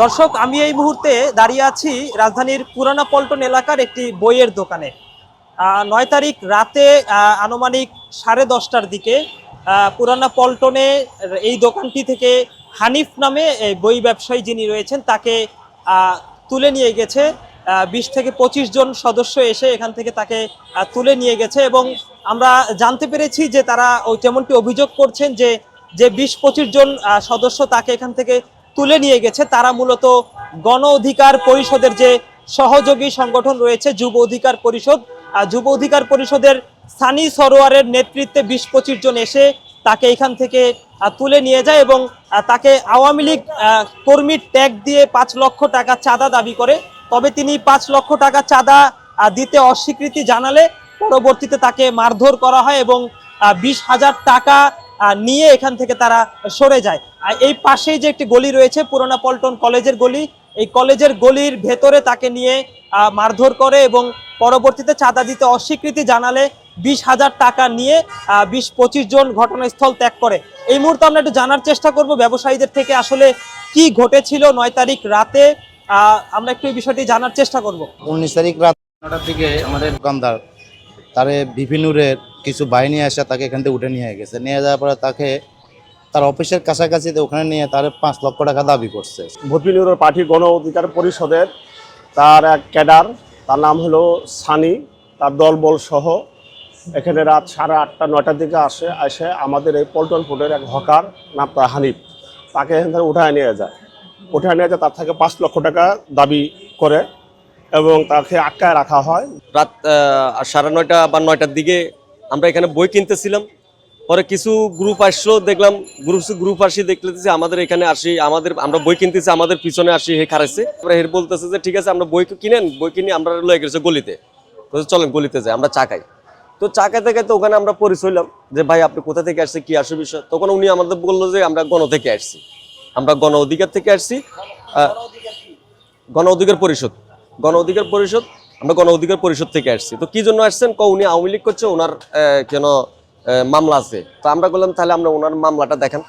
দর্শক, আমি এই মুহূর্তে দাঁড়িয়ে আছি রাজধানীর পুরানা পল্টন এলাকার একটি বইয়ের দোকানে। ৯ তারিখ রাতে আনুমানিক 10:30টার দিকে পুরানা পল্টনে এই দোকানটি থেকে হানিফ নামে বই ব্যবসায়ী যিনি রয়েছেন তাকে তুলে নিয়ে গেছে। 20 থেকে 25 জন সদস্য এসে এখান থেকে তাকে তুলে নিয়ে গেছে এবং আমরা জানতে পেরেছি যে তারা যেমনটি অভিযোগ করছেন যে 20-25 জন সদস্য তাকে এখান থেকে তুলে নিয়ে গেছে তারা মূলত গণ অধিকার পরিষদের যে সহযোগী সংগঠন রয়েছে যুব অধিকার পরিষদ, যুব অধিকার পরিষদের সানি সরোয়ারের নেতৃত্বে 20-25 জন এসে তাকে এখান থেকে তুলে নিয়ে যায় এবং তাকে আওয়ামী লীগ কর্মীর ট্যাগ দিয়ে 5 লক্ষ টাকা চাঁদা দাবি করে। তবে তিনি 5 লক্ষ টাকা চাঁদা দিতে অস্বীকৃতি জানালে পরবর্তীতে তাকে মারধর করা হয় এবং 20,000 টাকা নিয়ে এখান থেকে তারা সরে যায়। এই পাশেই যে একটি গলি রয়েছে পুরানা পল্টন কলেজের গলি, এই কলেজের গলির ভেতরে তাকে নিয়ে মারধর করে এবং পরবর্তীতে চাঁদা দিতে অস্বীকৃতি জানালে 20,000 টাকা নিয়ে 20-25 জন ঘটনাস্থল ত্যাগ করে। এই মুহূর্তে আমরা একটু জানার চেষ্টা করব ব্যবসায়ীদের থেকে আসলে কি ঘটেছিল 9 তারিখ রাতে। আমরা একটু এই বিষয়টি জানার চেষ্টা করব। 19 তারিখ রাত 9টার দিকে আমাদের দোকানদার তারে বিভিন্নরের কিছু বাহিনী আসে তাকে এখান থেকে উঠে নিয়ে গেছে। নিয়ে যাওয়ার পরে তাকে তার অফিসের কাছাকাছি ওখানে নিয়ে তার 5 লক্ষ টাকা দাবি করছে। ভূপিনুর পার্টি গণ অধিকার পরিষদের তার এক ক্যাডার, তার নাম হলো সানি, তার দলবল সহ এখানে রাত 8:30-9টার দিকে আসে আমাদের এই পল্টন ফুডের এক হকার নাম তার হানিফ, তাকে এখান থেকে উঠায় নিয়ে যায়। তার থেকে 5 লক্ষ টাকা দাবি করে এবং তাকে আটকায় রাখা হয়। রাত 9:30 বা 9টার দিকে আমরা এখানে বই কিনতেছিলাম। পরে কিছু গ্রুপ আসলো, দেখলাম গ্রুপ আসি দেখতেছি আমাদের এখানে আসি, আমরা বই কিনতেছি, আমাদের পিছনে আসি হে খারাইছে। হের বলতেছে যে ঠিক আছে আমরা বই কিনে আমরা লয়ে গেছে গলিতে, চলেন গলিতে যাই আমরা চা খাই। তো চা খাইতে খাইতে ওখানে আমরা পরিচয় হইলাম যে ভাই আপনি কোথা থেকে আসছে, কি আসে বিষয়। তখন উনি আমাদের বললো যে আমরা গণ থেকে আসছি, আমরা গণ অধিকার থেকে আসছি, গণ অধিকার পরিষদ আমরা গণ অধিকার পরিষদ থেকে আসছি। তো কি জন্য আসছেন, উনি আওয়ামী লীগ করছে, ওনার কেন মামলা আছে। তো আমরা বললাম তাহলে আমরা ওনার মামলাটা দেখান।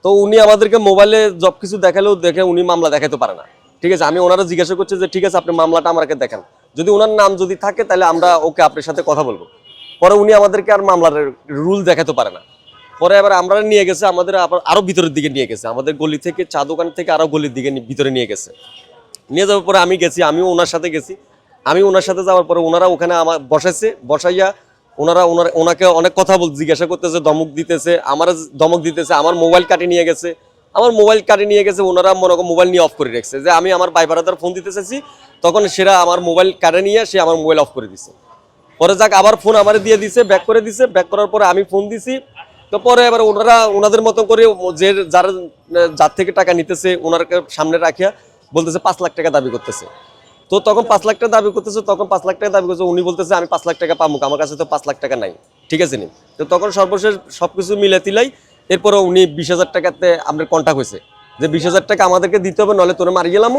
তো উনি আমাদেরকে মোবাইলে সব কিছু দেখালেও দেখে উনি মামলা দেখাতে পারে না। ঠিক আছে, আমি ওনারা জিজ্ঞাসা করছি যে ঠিক আছে আপনি মামলাটা আমাকে দেখান, যদি ওনার নাম যদি থাকে তাহলে আমরা ওকে আপনার সাথে কথা বলবো। পরে উনি আমাদেরকে আর মামলার রুল দেখাতে পারে না। পরে আবার আমরা নিয়ে গেছে আমাদের আরো ভিতরের দিকে নিয়ে গেছে, আমাদের গলি থেকে চা দোকান থেকে আরো গলির দিকে ভিতরে নিয়ে গেছে। নিয়ে যাওয়ার পরে আমিও ওনার সাথে গেছি। ওনার সাথে যাওয়ার পরে ওনারা ওখানে আমার বসাইয়া ওনাকে অনেক কথা জিজ্ঞাসা করতেছে, ধমক দিতেছে, আমার মোবাইল কাটে নিয়ে গেছে। ওনারা মনে করো মোবাইল নিয়ে অফ করে রেখেছে, যে আমি আমার ভাই ব্রাদার ফোন দিতে চাইছি, তখন সেরা আমার মোবাইল কাটে নিয়ে সে আমার মোবাইল অফ করে দিছে। পরে যাক আবার ফোন আমার দিয়ে দিছে, ব্যাক করার পরে আমি ফোন দিছি। তো পরে এবার ওনাদের মতো করে যার থেকে টাকা নিতেছে ওনার সামনে রাখিয়া বলতেছে 5 লাখ টাকা দাবি করতেছে। তো তখন 5 লাখ টাকা দাবি করতেছে, উনি বলতেছে আমি 5 লাখ টাকা পাবো, আমার কাছে তো 5 লাখ টাকা নাই। ঠিক আছে নি। তো তখন সর্বশেষ সবকিছু মিলে তিলাই এরপরে উনি 20,000 টাকাতে আপনার কন্টাক্ট হয়েছে যে 20,000 টাকা আমাদেরকে দিতে হবে, নলে তোরে মারি গেলাম,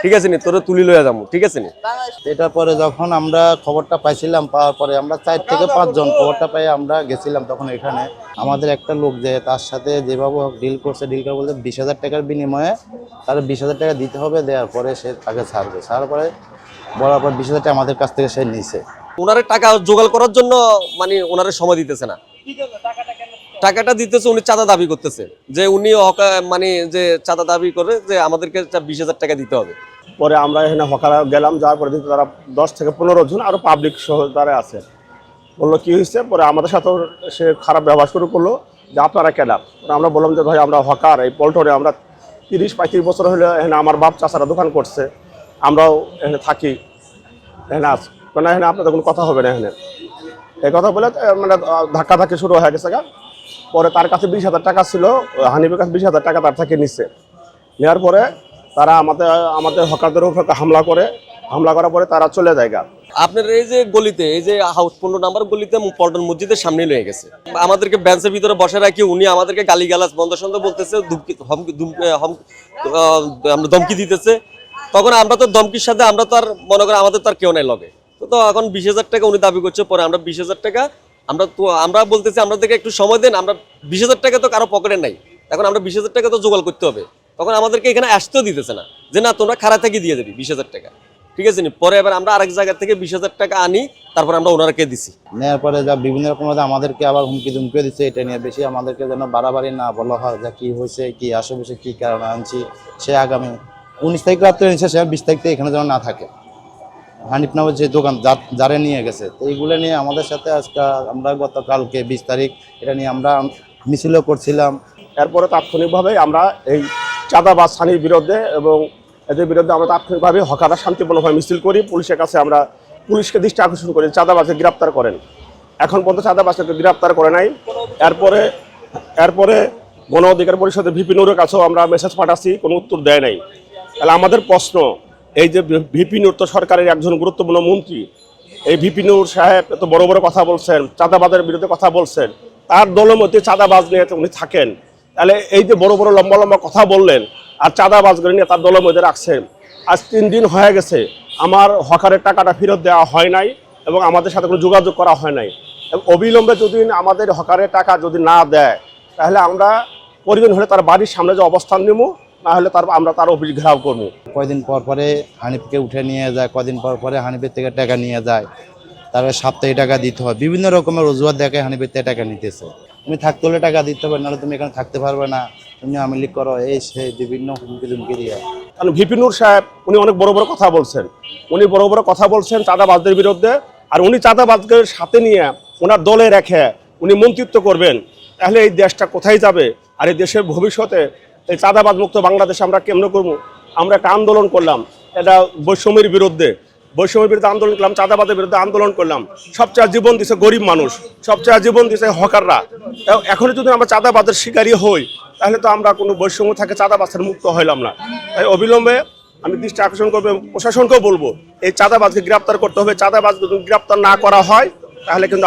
ঠিক আছে নি, তোরে তুলি লইয়া যাবো। ঠিক আছে নি। এটার পরে যখন আমরা খবরটা পাইছিলাম, পাওয়ার পরে আমরা 4 থেকে 5 জন খবরটা পেয়ে আমরা গেছিলাম। তখন এখানে আমাদের একটা লোক যে তার সাথে যেভাবে ডিল করে বলতে 20,000 টাকার বিনিময়ে তার 20,000 টাকা দিতে হবে, দেওয়ার পরে সে তাকে ছাড়ার পরে বলার পর 20,000 টাকা আমাদের কাছ থেকে সে নিছে। ওনারে টাকা জোগাড় করার জন্য মানে ওনারে সময় দিতেছে না, টাকাটা দিতেছে উনি চাঁদা দাবি করতেছে, যে উনি মানে যে চাঁদা দাবি করে যে আমাদেরকে 20,000 টাকা দিতে হবে। পরে আমরা এখানে হকারা গেলাম, যাওয়ার পরে তারা 10 থেকে 15 জন আরো পাবলিক সহ তারা আছে। বললো কি হয়েছে, পরে আমাদের সাথেও সে খারাপ ব্যবহার শুরু করলো যে আপনারা ক্যাডার। আমরা বললাম যে ভাই আমরা হকার, এই পল্টনে আমরা 30-35 বছর হলে এখানে আমার বাপ চাচারা দোকান করছে, আমরাও এখানে থাকি, এখানে আস মানে এখানে আপনাদের কোনো কথা হবে না। এখানে এই কথা বলে মানে ধাক্কাধাক্কি শুরু হয়ে গেছে। পরে তার কাছে 20,000 টাকা ছিল, হানিফের কাছে 20,000 টাকা তার থেকে নিচ্ছে। নেওয়ার পরে তারা আমাদের হকারদের উপর হামলা করার পরে তারা চলে যায়। আপনার এই যে গলিতে, এই যে হাউস 15 নাম্বার গলিতে পল্টন মসজিদের সামনে লয়ে গেছে, আমাদেরকে বেঞ্চের ভিতরে বসে রাখি উনি আমাদেরকে গালিগালাজ বন্ধ বলতেছে, ধমকি দিতেছে। তখন আমরা তো ধমকির সাথে আমরা তো আর মনে করি আমাদের তো আর কেউ নাই লগে। তো এখন 20,000 টাকা উনি দাবি করছে। পরে আমরা 20,000 টাকা আমরা বলতেছি আমাদেরকে একটু সময় দেন, আমরা 20,000 টাকা তো কারো পকেটে নাই, এখন আমরা 20,000 টাকা তো জোগাড় করতে হবে। তখন আমাদেরকে এখানে আসতেও দিতেছে না, যে না তোমরা খাড়া থেকে দিয়ে দেবি 20,000 টাকা, ঠিক আছে নি। পরে এবার আমরা আরেক জায়গা থেকে 20,000 টাকা আনি, তারপর আমরা ওনারকে দিছি। নেওয়ার পরে যা বিভিন্ন রকম আমাদেরকে আবার হুমকি ধুমকিও দিচ্ছে, এটা নিয়ে বেশি আমাদেরকে যেন বাড়াবাড়ি না বলা হয় যে কি হয়েছে, কি আশেপাশে কি কারণে আনছি। সে আগামী 19 তারিখ রাত্রে নিচ্ছে, সে 20 তারিখ থেকে এখানে যেন না থাকে। হানিফ নামের যে দোকান যারে নিয়ে গেছে, তো এইগুলো নিয়ে আমাদের সাথে আজকে আমরা গতকালকে 20 তারিখ এটা নিয়ে আমরা মিছিলও করছিলাম। এরপরে তাৎক্ষণিকভাবে আমরা এই চাঁদাবাজ সানির বিরুদ্ধে এবং এদের বিরুদ্ধে আমরা তাৎক্ষণিকভাবে হকাররা শান্তিপূর্ণভাবে মিছিল করি। পুলিশের কাছে আমরা পুলিশকে দৃষ্টি আকর্ষণ করি, চাঁদাবাজকে গ্রেপ্তার করেন। এখন পর্যন্ত চাঁদাবাজকে গ্রেপ্তার করে নাই। এরপরে গণ অধিকার পরিষদের ভিপি নূরের কাছেও আমরা মেসেজ পাঠাচ্ছি, কোনো উত্তর দেয় নাই। তাহলে আমাদের প্রশ্ন, এই যে ভিপি নূর তো সরকারের একজন গুরুত্বপূর্ণ মন্ত্রী, এই ভিপি নূর সাহেব এত বড় বড় কথা বলছেন, চাঁদাবাজের বিরুদ্ধে কথা বলছেন, তার দলের মধ্যে চাঁদাবাজ নিয়ে উনি থাকেন। তাহলে এই যে বড় বড় লম্বা লম্বা কথা বললেন আর চাঁদাবাজগুলো নিয়ে তার দলের মধ্যে রাখছেন, আজ 3 দিন হয়ে গেছে আমার হকারের টাকাটা ফেরত দেওয়া হয় নাই এবং আমাদের সাথে কোনো যোগাযোগ করা হয় নাই। অবিলম্বে যদি আমাদের হকারের টাকা যদি না দেয়, তাহলে আমরা প্রয়োজন হলে তার বাড়ির সামনে যে অবস্থান নেব, না হলে আমরা তার অফিস ঘেরাও করবো। কয়দিন পর পরে হানিফকে উঠে নিয়ে যায়, কদিন পর পরে হানিফের থেকে টাকা নিয়ে যায়, তারপরে সাপ্তাহিক টাকা দিতে হয়, বিভিন্ন রকমের অজুহাত দেখে হানিফের থেকে টাকা নিতেছে। তুমি থাকতে হলে টাকা দিতে হবে, নাহলে তুমি এখানে থাকতে পারবে না, তুমি আওয়ামী লীগ করো, এই সেই বিভিন্ন হুমকি ধুমকি দিয়ে। কারণ ভিপি নূর সাহেব উনি অনেক বড় বড় কথা বলছেন, চাঁদাবাজদের বিরুদ্ধে। আর উনি চাঁদাবাজদের সাথে নিয়ে ওনার দলে রেখে উনি মন্ত্রিত্ব করবেন, তাহলে এই দেশটা কোথায় যাবে? আর এই দেশের ভবিষ্যতে এই চাঁদাবাজ মুক্ত বাংলাদেশে আমরা কেমন করবো? আমরা একটা আন্দোলন করলাম, এটা বৈষম্যের বিরুদ্ধে আন্দোলন করলাম, চাঁদাবাজের বিরুদ্ধে আন্দোলন করলাম। সবচেয়ে জীবন দিছে গরিব মানুষ, সবচেয়ে জীবন দিছে হকাররা। এখন যদি আমরা চাঁদাবাজের শিকারী হই, তাহলে তো আমরা কোনো বৈষম্য থেকে চাঁদাবাজের মুক্ত হইলাম না। তাই অবিলম্বে আমি দৃষ্টি আকর্ষণ করবো, প্রশাসনকেও বলবো এই চাঁদাবাজকে গ্রেপ্তার করতে হবে। চাঁদাবাজ যদি গ্রেপ্তার না করা হয়, তাহলে কিন্তু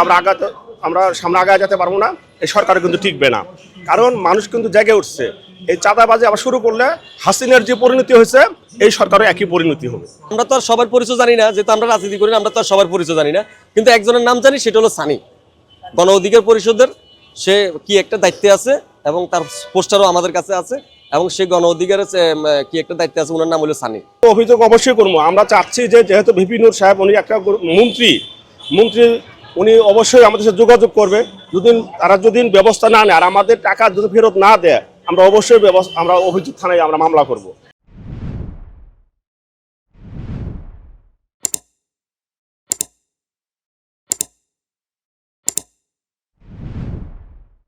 আমরা সামনে আগায় যেতে পারবো না, এই সরকার কিন্তু টিকবে না। কারণ মানুষ কিন্তু জেগে উঠছে, এই চাঁদাবাজি আবার শুরু করলে হাসিনার যে পরিণতি হয়েছে, এই সরকারের একই পরিণতি হবে। আমরা তো আর সবার পরিচয় জানি না, যেহেতু আমরা রাজনীতি করি না, আমরা তো আর সবার পরিচয় জানি না, কিন্তু একজনের নাম জানি, সেটা হলো সানি। গণ অধিকার পরিষদের সে কি একটা দায়িত্বে আছে এবং তার পোস্টারও আমাদের কাছে আছে, এবং সে গণ অধিকারের কি একটা দায়িত্বে আছে, ওনার নাম হলো সানি। অভিযোগ অবশ্যই করবো। আমরা চাচ্ছি যে যেহেতু ভিপি নূর সাহেব উনি একটা মন্ত্রী, উনি অবশ্যই আমাদের সাথে যোগাযোগ করবে। তারা যদি ব্যবস্থা না নেয় আর আমাদের টাকা যদি ফেরত না দেয়, আমরা অবশ্যই আমরা অভিযোগ থানায় আমরা মামলা করব।